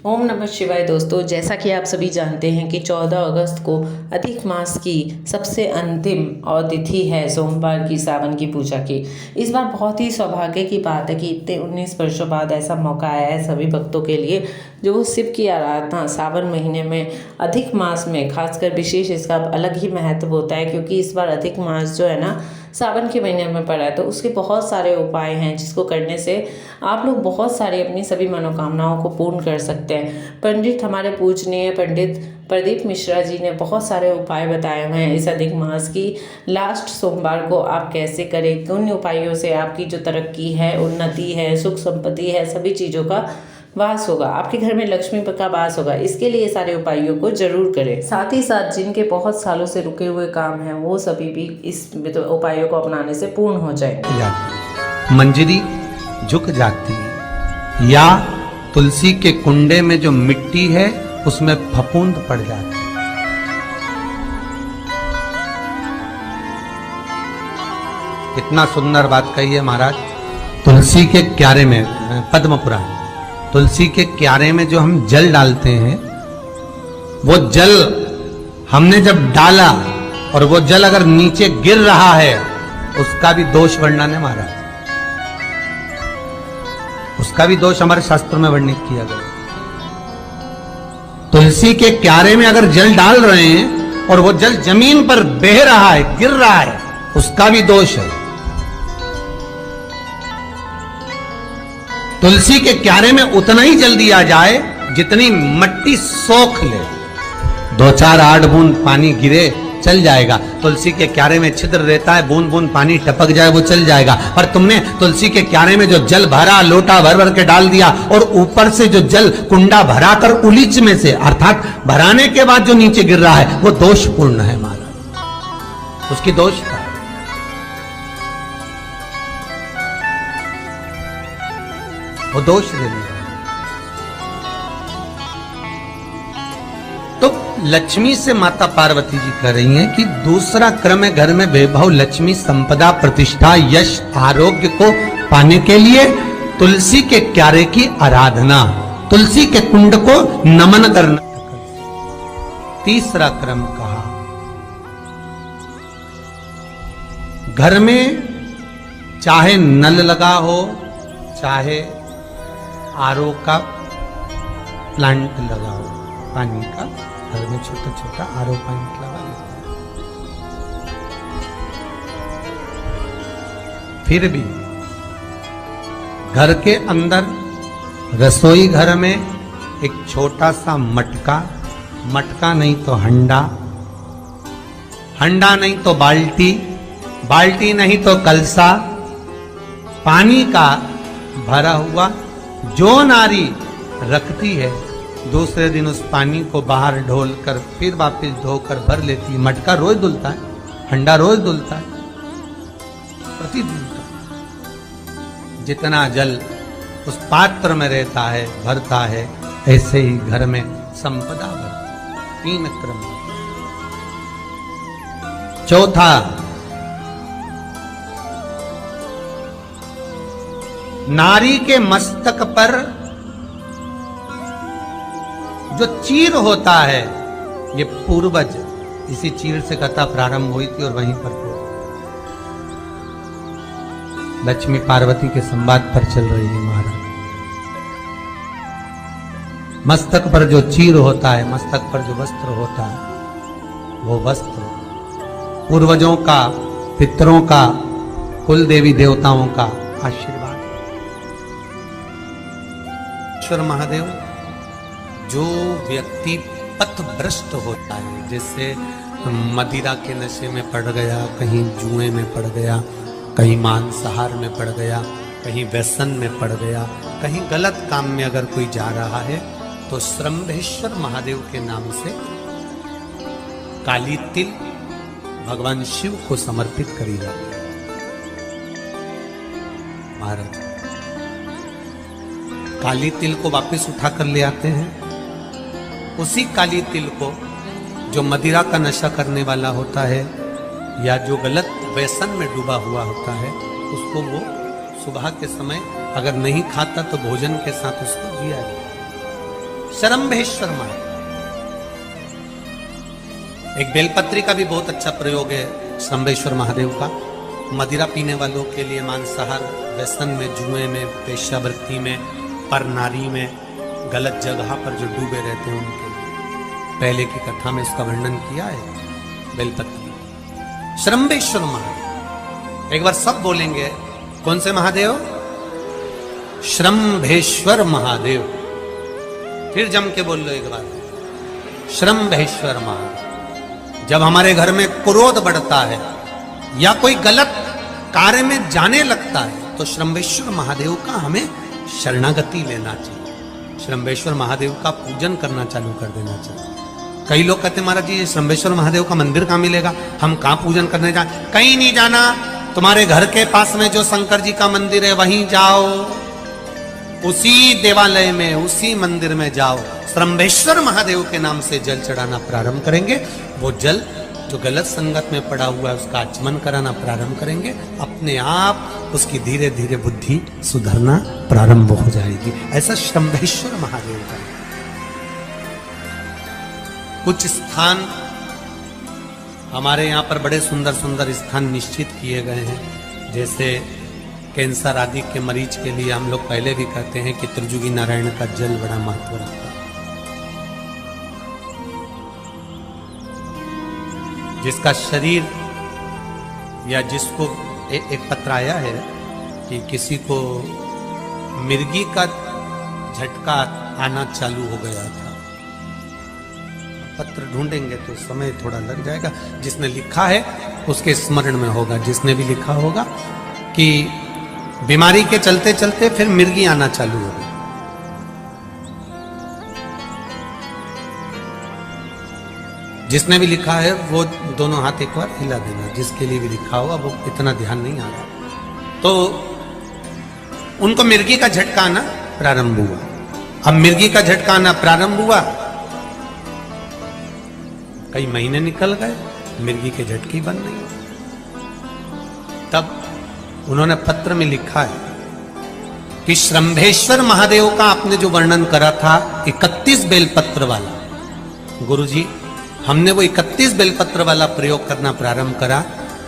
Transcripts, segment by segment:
ओम नमः शिवाय। दोस्तों, जैसा कि आप सभी जानते हैं कि 14 अगस्त को अधिक मास की सबसे अंतिम और तिथि है सोमवार की, सावन की पूजा की। इस बार बहुत ही सौभाग्य की बात है कि इतने 19 वर्षों बाद ऐसा मौका आया है सभी भक्तों के लिए जो वो शिव की आराधना सावन महीने में अधिक मास में खासकर विशेष इसका अलग ही महत्व होता है, क्योंकि इस बार अधिक मास जो है ना सावन के महीने में पड़ा है। तो उसके बहुत सारे उपाय हैं जिसको करने से आप लोग बहुत सारी अपनी सभी मनोकामनाओं को पूर्ण कर सकते हैं। पंडित हमारे पूजनीय पंडित प्रदीप मिश्रा जी ने बहुत सारे उपाय बताए हुए हैं इस अधिक मास की लास्ट सोमवार को आप कैसे करें, किन उपायों से आपकी जो तरक्की है, उन्नति है, सुख संपत्ति है, सभी चीज़ों का वास होगा, आपके घर में लक्ष्मी का वास होगा। इसके लिए सारे उपायों को जरूर करें। साथ ही साथ जिनके बहुत सालों से रुके हुए काम हैं वो सभी भी इस उपायों को अपनाने से पूर्ण हो जाएंगे। मंजरी झुक जाती है या तुलसी के कुंडे में जो मिट्टी है उसमें फफूंद पड़ जाती है। कितना सुंदर बात कही है महाराज। तुलसी के क्यारे में, पद्म पुराण, तुलसी के क्यारे में जो हम जल डालते हैं, वो जल हमने जब डाला और वो जल अगर नीचे गिर रहा है उसका भी दोष वर्णन है महाराज। उसका भी दोष हमारे शास्त्रों में वर्णित किया गया। तुलसी के क्यारे में अगर जल डाल रहे हैं और वो जल जमीन पर बह रहा है, गिर रहा है, उसका भी दोष है। तुलसी के क्यारे में उतना ही जल दिया जाए जितनी मट्टी सोख ले। 2-4 8 बूंद पानी गिरे चल जाएगा। तुलसी के क्यारे में छिद्र रहता है, बूंद बूंद पानी टपक जाए वो चल जाएगा। पर तुमने तुलसी के क्यारे में जो जल भरा, लोटा भर भर के डाल दिया और ऊपर से जो जल कुंडा भरा कर उलीच में से, अर्थात भराने के बाद जो नीचे गिर रहा है वो दोषपूर्ण है महाराज। उसकी दोष था। वो दोष दे दिया। तो लक्ष्मी से माता पार्वती जी कह रही हैं कि दूसरा क्रम है घर में वैभव, लक्ष्मी, संपदा, प्रतिष्ठा, यश, आरोग्य को पाने के लिए तुलसी के क्यारे की आराधना, तुलसी के कुंड को नमन करना। तीसरा क्रम कहा, घर में चाहे नल लगा हो, चाहे आरओ का प्लांट लगा हो, पानी का घर में छोटा छोटा आरओ प्लांट लगा लेते हैं। फिर भी घर के अंदर रसोई घर में एक छोटा सा मटका, मटका नहीं तो हंडा, हंडा नहीं तो बाल्टी, बाल्टी नहीं तो कलसा, पानी का भरा हुआ जो नारी रखती है, दूसरे दिन उस पानी को बाहर ढोल कर फिर वापस धोकर भर लेती है। मटका रोज धुलता है, हंडा रोज धुलता है, प्रतिदिन का। जितना जल उस पात्र में रहता है, भरता है, ऐसे ही घर में संपदा भरती। 3 क्रम। चौथा, नारी के मस्तक पर जो चीर होता है, ये पूर्वज इसी चीर से कथा प्रारंभ हुई थी और वहीं पर लक्ष्मी पार्वती के संवाद पर चल रही है महाराज। मस्तक पर जो चीर होता है, मस्तक पर जो वस्त्र होता है, वो वस्त्र पूर्वजों का, पितरों का, कुल देवी देवताओं का आशीर्वाद। ईश्वर महादेव, जो व्यक्ति पथभ्रष्ट होता है, जैसे मदिरा के नशे में पड़ गया, कहीं जुए में पड़ गया, कहीं मांसाहार में पड़ गया, कहीं व्यसन में पड़ गया, कहीं गलत काम में अगर कोई जा रहा है, तो श्रम्भेश्वर महादेव के नाम से काली तिल भगवान शिव को समर्पित करी जाती है महाराज। काली तिल को वापस उठाकर ले आते हैं। उसी काली तिल को जो मदिरा का नशा करने वाला होता है या जो गलत व्यसन में डूबा हुआ होता है, उसको वो सुबह के समय अगर नहीं खाता तो भोजन के साथ उसको जिया जाए। शरम्भेश्वर महादेव। एक बेलपत्री का भी बहुत अच्छा प्रयोग है शरम्भेश्वर महादेव का। मदिरा पीने वालों के लिए, मांसाहार, व्यसन में, जुए में, वेश्यावृत्ति में, पर नारी में, गलत जगह पर जो डूबे रहते हैं उनके लिए पहले की कथा में इसका वर्णन किया है। बेलपत्री शरम्भेश्वर महादेव। एक बार सब बोलेंगे, कौन से महादेव? शरम्भेश्वर महादेव। फिर जम के बोल लो एक बार, शरम्भेश्वर महादेव। जब हमारे घर में क्रोध बढ़ता है या कोई गलत कार्य में जाने लगता है तो शरम्भेश्वर महादेव का हमें शरणागति लेना चाहिए। शरम्भेश्वर महादेव का पूजन करना चालू कर देना चाहिए। कई लोग कहते हैं महाराज जी शरम्भेश्वर महादेव का मंदिर कहाँ मिलेगा, हम कहाँ पूजन करने जाए? कहीं नहीं जाना, तुम्हारे घर के पास में जो शंकर जी का मंदिर है वहीं जाओ, उसी देवालय में, उसी मंदिर में जाओ। शरम्भेश्वर महादेव के नाम से जल चढ़ाना प्रारंभ करेंगे। वो जल जो गलत संगत में पड़ा हुआ है उसका आचमन कराना प्रारंभ करेंगे। अपने आप उसकी धीरे धीरे बुद्धि सुधरना प्रारंभ हो जाएगी। ऐसा शरम्भेश्वर महादेव का। कुछ स्थान हमारे यहाँ पर बड़े सुंदर सुंदर स्थान निश्चित किए गए हैं। जैसे कैंसर आदि के मरीज के लिए हम लोग पहले भी कहते हैं कि त्रिजुगी नारायण का जल बड़ा महत्व रखता है। जिसका शरीर या जिसको एक पत्र आया है कि किसी को मिर्गी का झटका आना चालू हो गया था। पत्र ढूंढेंगे तो समय थोड़ा लग जाएगा। जिसने लिखा है उसके स्मरण में होगा। जिसने भी लिखा होगा कि बीमारी के चलते चलते फिर मिर्गी आना चालू हो गई। जिसने भी लिखा है वो दोनों हाथ एक बार हिला देना। जिसके लिए भी लिखा होगा वो इतना ध्यान नहीं आ रहा। तो उनको मिर्गी का झटका आना प्रारंभ हुआ। अब मिर्गी का झटका आना प्रारंभ हुआ, कई महीने निकल गए, मिर्गी के झटके बंद नहीं हुए। तब उन्होंने पत्र में लिखा है कि शरम्भेश्वर महादेव का आपने जो वर्णन करा था 31 बेलपत्र वाला, गुरुजी हमने वो 31 बेलपत्र वाला प्रयोग करना प्रारंभ करा।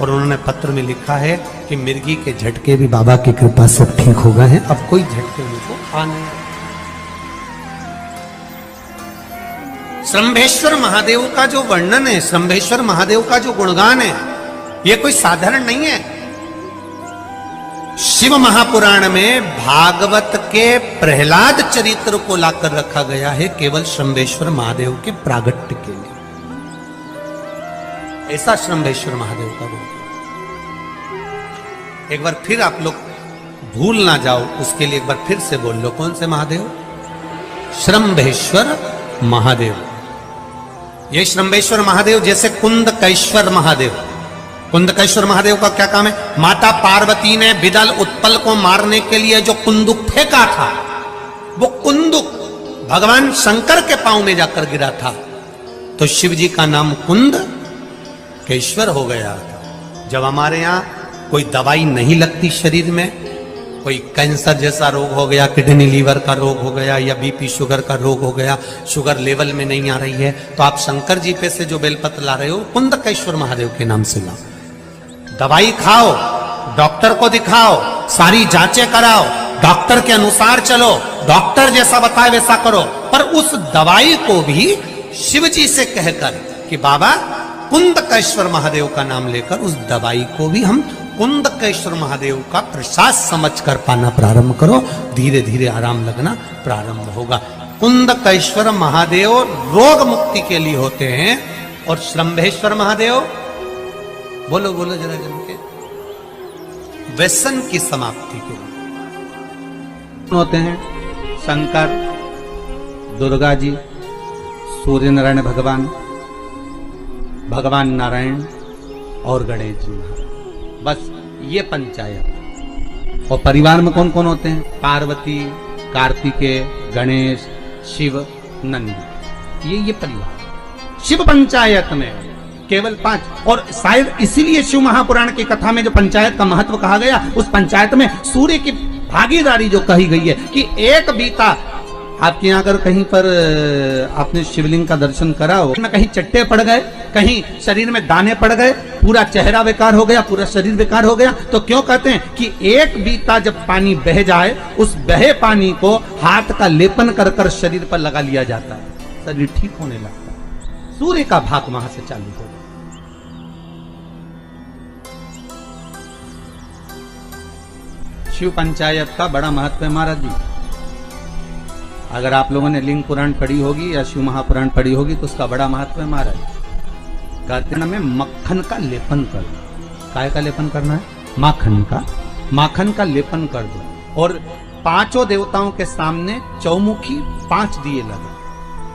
और उन्होंने पत्र में लिखा है कि मिर्गी के झटके भी बाबा की कृपा से ठीक हो गए हैं। अब कोई झटके उनको आ नहीं। शरम्भेश्वर महादेव का जो वर्णन है, शरम्भेश्वर महादेव का जो गुणगान है, ये कोई साधारण नहीं है। शिव महापुराण में भागवत के प्रहलाद चरित्र को लाकर रखा गया है केवल शरम्भेश्वर महादेव के प्रागट्य के लिए। ऐसा शरम्भेश्वर महादेव का गुण। एक बार फिर आप लोग भूल ना जाओ, उसके लिए एक बार फिर से बोल लो, कौन से महादेव? शरम्भेश्वर महादेव। ये शरम्भेश्वर महादेव जैसे कुंदकेश्वर महादेव। कुंदकेश्वर महादेव का क्या काम है? माता पार्वती ने विदल उत्पल को मारने के लिए जो कुंदुक फेंका था, वो कुंदुक भगवान शंकर के पांव में जाकर गिरा था। तो शिव जी का नाम कुंदकेश्वर हो गया था। जब हमारे यहाँ कोई दवाई नहीं लगती शरीर में, कोई कैंसर जैसा रोग हो गया, किडनी लीवर का रोग हो गया, या बीपी शुगर का रोग हो गया, शुगर लेवल में नहीं आ रही है, तो आप शंकर जी पे से जो बेलपत्र ला रहे हो कुंदकेश्वर महादेव के नाम से लाओ। दवाई खाओ, डॉक्टर को दिखाओ, सारी जांचें कराओ, डॉक्टर के अनुसार चलो, डॉक्टर जैसा बताए वैसा करो, पर उस दवाई को भी शिव जी से कहकर कि बाबा कुंदकेश्वर महादेव का नाम लेकर उस दवाई को भी हम कुंदकेश्वर महादेव का प्रसाद समझकर पाना प्रारंभ करो। धीरे धीरे आराम लगना प्रारंभ होगा। कुंदकेश्वर महादेव रोग मुक्ति के लिए होते हैं और शरम्भेश्वर महादेव, बोलो बोलो जरा जन के, व्यसन की समाप्ति के लिए होते हैं। शंकर, दुर्गा जी, सूर्य नारायण भगवान, भगवान नारायण और गणेश जी। बस ये पंचायत। और परिवार में कौन कौन होते हैं? पार्वती, कार्तिकेय, गणेश, शिव, नंदी। ये परिवार शिव पंचायत में केवल 5। और शायद इसीलिए शिव महापुराण की कथा में जो पंचायत का महत्व कहा गया, उस पंचायत में सूर्य की भागीदारी जो कही गई है कि एक बीता आपके यहाँ अगर कहीं पर आपने शिवलिंग का दर्शन करा हो, कहीं चट्टे पड़ गए, कहीं शरीर में दाने पड़ गए, पूरा चेहरा बेकार हो गया, पूरा शरीर बेकार हो गया, तो क्यों कहते हैं कि एक बीता जब पानी बह जाए, उस बहे पानी को हाथ का लेपन कर कर शरीर पर लगा लिया जाता है, शरीर ठीक होने लगता है। सूर्य का भाग वहां से चालू हो गया। शिव पंचायत का बड़ा महत्व है महाराज जी। अगर आप लोगों ने लिंग पुराण पढ़ी होगी या शिव महापुराण पढ़ी होगी तो उसका बड़ा महत्व है महाराज। कहते हैं में मक्खन का लेपन कर दो। काय का लेपन करना है? माखन का लेपन कर दो। और पांचों देवताओं के सामने चौमुखी 5 दिए लगे,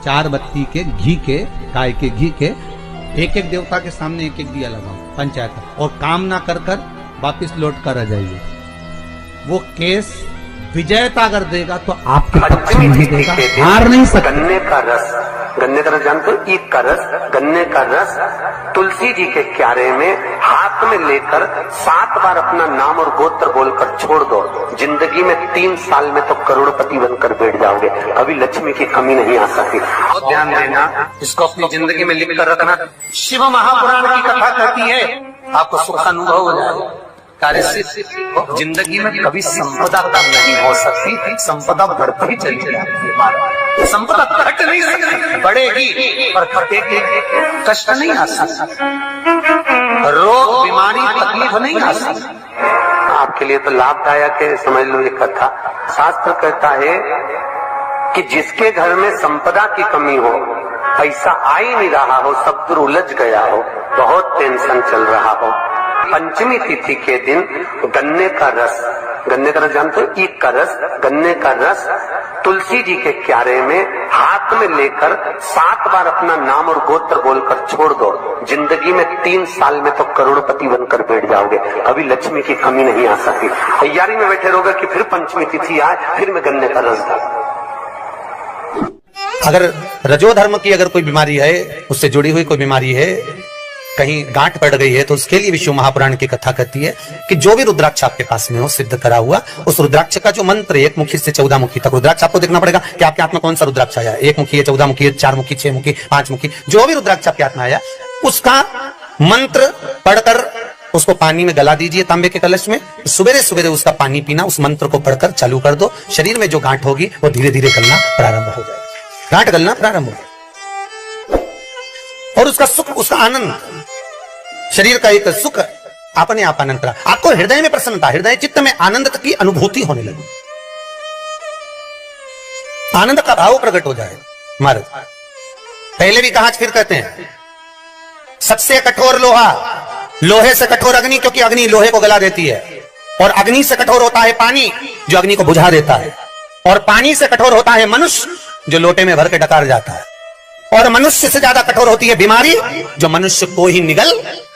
4 बत्ती के घी के, गाय के घी के, एक एक देवता के सामने एक एक दिया लगाओ पंचायत का। और काम ना कर कर वापिस लौट कर आ जाइए। वो केस विजयता अगर देगा तो आपके पक्ष में ही देगा, हार नहीं सकता। गन्ने का रस जानते हो? ईख का रस, गन्ने का रस तुलसी जी के क्यारे में हाथ में लेकर 7 बार अपना नाम और गोत्र बोलकर छोड़ दो, जिंदगी में 3 साल में तो करोड़पति बनकर बैठ जाओगे, कभी लक्ष्मी की कमी नहीं आ सकती। तो ध्यान देना, इसको अपनी जिंदगी में लिख कर रखना। शिव महापुराण की कथा कहती है आपको सुख अनुभव हो जाएगा। कार्य से जिंदगी में कभी संपदा कम नहीं हो सकती, संपदा बढ़ती चली जाती। संपदा घट नहीं सकती, बढ़ेगी पर घटेगी, कष्ट नहीं आ सकता, रोग बीमारी तकलीफ नहीं आ सकती। आपके लिए तो लाभदायक है, समझ लो ये कथा। शास्त्र कहता है कि जिसके घर में संपदा की कमी हो, पैसा आ ही नहीं रहा हो, सब दूर उलझ गया हो, बहुत टेंशन चल रहा हो, पंचमी तिथि के दिन गन्ने का रस जानते हो? ईख का रस, गन्ने का रस तुलसी जी के क्यारे में हाथ में लेकर 7 बार अपना नाम और गोत्र बोलकर छोड़ दो, जिंदगी में 3 साल में तो करोड़पति बनकर बैठ जाओगे, कभी लक्ष्मी की कमी नहीं आ सकती। तैयारी में बैठे रहोगे कि फिर पंचमी तिथि आए, फिर मैं गन्ने का रस दूं। अगर रजोधर्म की अगर कोई बीमारी है, उससे जुड़ी हुई कोई बीमारी है, कहीं गांठ पड़ गई है, तो उसके लिए भी शिव महापुराण की कथा कहती है कि जो भी रुद्राक्ष आपके पास में हो, सिद्ध करा हुआ, उस रुद्राक्ष का जो मंत्र 1 मुखी से 14 मुखी तक, रुद्राक्ष आपको देखना पड़ेगा कि आपके हाथ में कौन सा रुद्राक्ष आया, 1 मुखी है, 14 मुखी है, 4 मुखी, 6 मुखी, 5 मुखी, जो भी रुद्राक्ष आपके हाथ में आया, उसका मंत्र पढ़कर उसको पानी में गला दीजिए तांबे के कलश में। सुबेरे सुबेरे उसका पानी पीना, उस मंत्र को पढ़कर चालू कर दो। शरीर में जो गांठ होगी वो धीरे धीरे गलना प्रारंभ हो जाएगी, गांठ गलना प्रारंभ हो जाएगी। और उसका सुख, उसका आनंद, शरीर का एक सुख अपने आप आनंद करा, आपको हृदय में प्रसन्नता, हृदय चित्त में आनंद की अनुभूति होने लगी, आनंद का भाव प्रकट हो जाए। महाराज पहले भी कहा, फिर कहते हैं, सबसे कठोर लोहा, लोहे से कठोर अग्नि, क्योंकि अग्नि लोहे को गला देती है, और अग्नि से कठोर होता है पानी, जो अग्नि को बुझा देता है, और पानी से कठोर होता है मनुष्य, जो लोटे में भर के डकार जाता है, और मनुष्य से ज्यादा कठोर होती है बीमारी, जो मनुष्य को ही निगल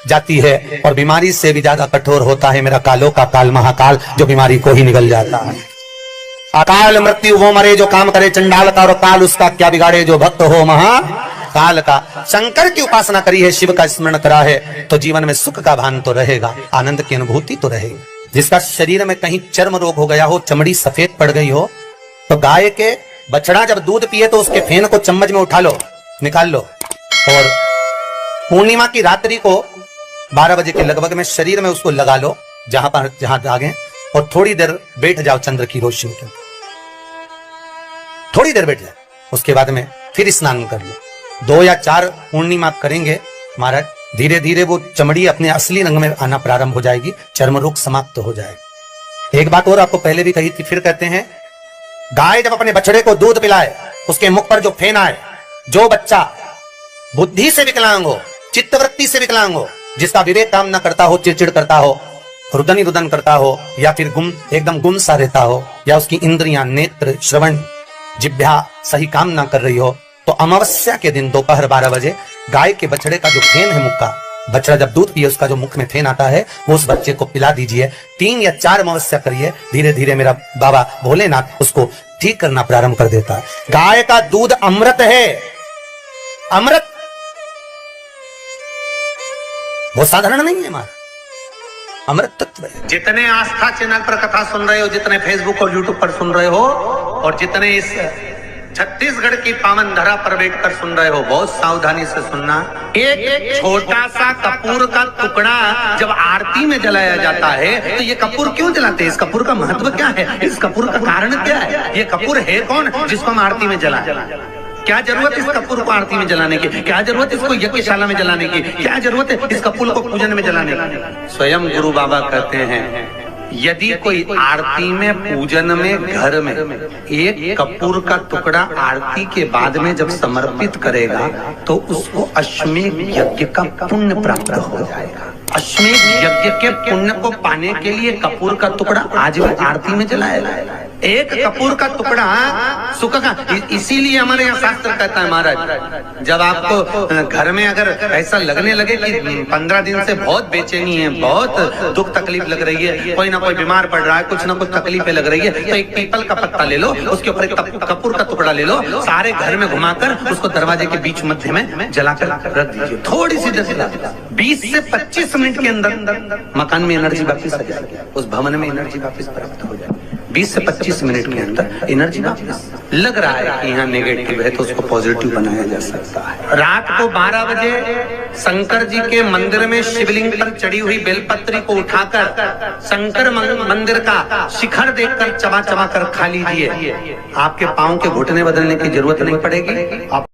जाती है, और बीमारी से भी ज्यादा कठोर होता है मेरा कालों का काल महाकाल, जो बीमारी को ही निगल जाता है। अकाल मृत्यु वो मरे जो काम करे चंडाल का, और काल उसका क्या बिगाड़े जो भक्त हो महाकाल का। शंकर की उपासना करी है, शिव का स्मरण करा है, तो जीवन में सुख का भान तो रहेगा, आनंद की अनुभूति तो रहेगी। जिसका शरीर में कहीं चर्म रोग हो गया हो, चमड़ी सफेद पड़ गई हो, तो गाय के बछड़ा जब दूध पिए तो उसके फेन को चम्मच में उठा लो, निकाल लो, और पूर्णिमा की रात्रि को 12 बजे के लगभग में शरीर में उसको लगा लो, जहां दागे, और थोड़ी देर बैठ जाओ चंद्र की रोशनी के, थोड़ी देर बैठ जाओ। उसके बाद में फिर स्नान कर लो। 2 या 4 पूर्णिमा करेंगे महाराज, धीरे धीरे वो चमड़ी अपने असली रंग में आना प्रारंभ हो जाएगी, चर्म रोग समाप्त हो जाएगा। एक बात और आपको पहले भी कही थी, फिर कहते हैं, गाय जब अपने बछड़े को दूध पिलाए, उसके मुख पर जो फेन आए, जो बच्चा बुद्धि से विकलांग हो, चित्तवृत्ति से विकलांग हो, जिसका विवेक काम न करता हो, चिड़चिड़ करता हो, रुदन ही रुदन करता हो, या फिर एकदम गुम सा रहता हो, या उसकी इंद्रियां, नेत्र, श्रवण, जिह्वा सही काम ना कर रही हो, तो अमावस्या के दिन दोपहर 12 बजे गाय के बछड़े का जो फेन है, मुख का, बछड़ा जब दूध पिए उसका जो मुख में फेन आता है, वो उस बच्चे को पिला दीजिए। 3 या 4 अमावस्या करिए, धीरे धीरे मेरा बाबा भोलेनाथ उसको ठीक करना प्रारंभ कर देता है। गाय का दूध अमृत है, अमृत, वो साधारण नहीं है हमारा, अमृत तत्व है। जितने आस्था चैनल पर कथा सुन रहे हो, जितने फेसबुक और यूट्यूब पर सुन रहे हो, और जितने इस छत्तीसगढ़ की पावन धरा पर बैठकर सुन रहे हो, बहुत सावधानी से सुनना। एक छोटा सा कपूर का टुकड़ा जब आरती में जलाया जाता है तो ये कपूर क्यों जलाते हैं? इस कपूर का महत्व क्या है? इस कपूर का कारण क्या है? ये कपूर है कौन जिसको हम आरती में जलाएं? क्या जरूरत इस कपूर को आरती में जलाने की? क्या जरूरत इसको यज्ञशाला में जलाने की? क्या जरूरत है इस कपूर को पूजन में जलाने की? स्वयं गुरु बाबा कहते हैं, यदि कोई आरती में, पूजन में, घर में एक कपूर का टुकड़ा आरती के बाद में जब समर्पित करेगा तो उसको अश्वमेध यज्ञ का पुण्य प्राप्त हो जाएगा। अश्वमेध यज्ञ के पुण्य को पाने के लिए कपूर का टुकड़ा आज भी आरती में जलाएगा। एक कपूर का टुकड़ा सुख का, इसीलिए हमारे यहाँ शास्त्र कहता है महाराज, जब आपको घर में अगर ऐसा लगने लगे कि 15 दिन से बहुत बेचैनी है, बहुत दुख तकलीफ लग रही है, कोई ना कोई बीमार पड़ रहा है, कुछ ना कुछ तकलीफें लग रही है, तो एक पीपल का पत्ता ले लो, उसके ऊपर एक कपूर का टुकड़ा ले लो, सारे घर में घुमाकर उसको दरवाजे के बीच मध्य में जलाकर रख दीजिए। थोड़ी सी देर 20 से 25 मिनट के अंदर मकान में एनर्जी वापिस आ जाएगी, उस भवन में एनर्जी वापिस प्राप्त हो जाएगी। 20 से 25 मिनट के अंदर एनर्जी वापस। लग रहा है कि यहाँ नेगेटिव है तो उसको पॉजिटिव बनाया जा सकता है। रात को 12 बजे शंकर जी के मंदिर में शिवलिंग पर चढ़ी हुई बेलपत्री को उठाकर शंकर मंदिर का शिखर देखकर चबा चबा कर खा लीजिए। आपके पांव के घुटने बदलने की जरूरत नहीं पड़ेगी। आप